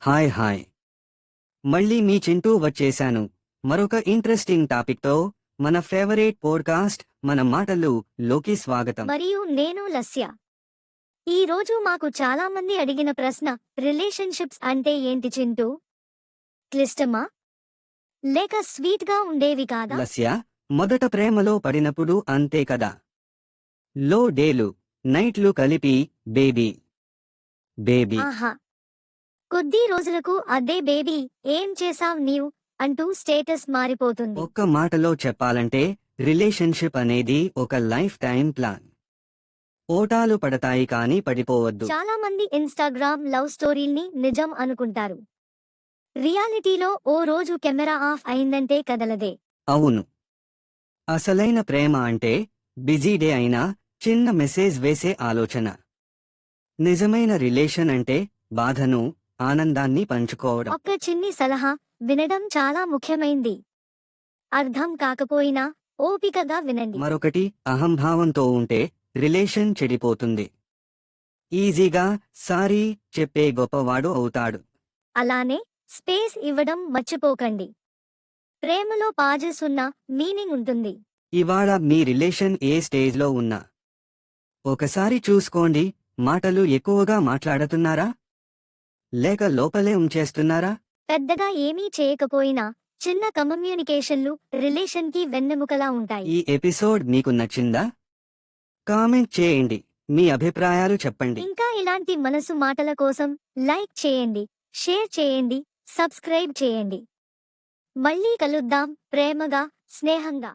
Hi hi మళ్ళీ మీ చింటూ వచ్చేశాను మరొక ఇంట్రెస్టింగ్ టాపిక్తో మన ఫేవరెట్ పోడ్కాస్ట్ మన మాటలు లోకి స్వాగతం. మరియు నేను లస్య. ఈ రోజు మాకు చాలా మంది అడిగిన ప్రశ్న, రిలేషన్షిప్స్ అంటే ఏంటి చింటూ? క్లిష్టమా లేక స్వీట్ గా ఉండేవి కాదా? లస్య, మొదట ప్రేమలో పడినప్పుడు అంతే కదా, లో డేలు నైట్లు కలిపి బేబీ బేబీ ఆహా, కొద్ది రోజులకు అదే బేబీ ఏం చేసావ్ నీవు అంటూ స్టేటస్ మారిపోతుంది. ఒక్క మాటలో చెప్పాలంటే రిలేషన్షిప్ అనేది ఒక లైఫ్ టైం ప్లాన్. ఓటాలు పడతాయి కానీ పడిపోవద్దు. చాలా మంది ఇన్స్టాగ్రామ్ లవ్ స్టోరీల్ని నిజం అనుకుంటారు. రియాలిటీలో ఓ రోజు కెమెరా ఆఫ్ అయిందంటే కదలదే. అవును, అసలైన ప్రేమ అంటే బిజీ డే అయినా చిన్న మెసేజ్ వేసే ఆలోచన. నిజమైన రిలేషన్ అంటే బాధను, ఆనందాన్ని పంచుకోవడం. ఒక్క చిన్ని సలహా, వినడం చాలా ముఖ్యమైంది. అర్థం కాకపోయినా ఓపికగా వినండి. మరొకటి, అహంభావంతో ఉంటే రిలేషన్ చెడిపోతుంది. ఈజీగా సారీ చెప్పే గొప్పవాడు అవుతాడు. అలానే స్పేస్ ఇవ్వడం మర్చిపోకండి. ప్రేమలో పాజెస్ ఉన్న మీనింగ్ ఉంటుంది. ఇవాళ మీ రిలేషన్ ఏ స్టేజ్లో ఉన్నా ఒకసారి చూసుకోండి. మాటలు ఎక్కువగా మాట్లాడుతున్నారా లేక లోపలే ఉంచేస్తున్నారా? పెద్దగా ఏమీ చేయకపోయినా చిన్న కమ్యూనికేషన్లు రిలేషన్కి వెన్నెముకలా ఉంటాయి. ఈ ఎపిసోడ్ మీకు నచ్చిందా? కామెంట్ చేయండి, మీ అభిప్రాయాలు చెప్పండి. ఇంకా ఇలాంటి మనసు మాటల కోసం లైక్ చేయండి, షేర్ చేయండి, సబ్స్క్రైబ్ చేయండి. మళ్ళీ కలుద్దాం, ప్రేమగా, స్నేహంగా.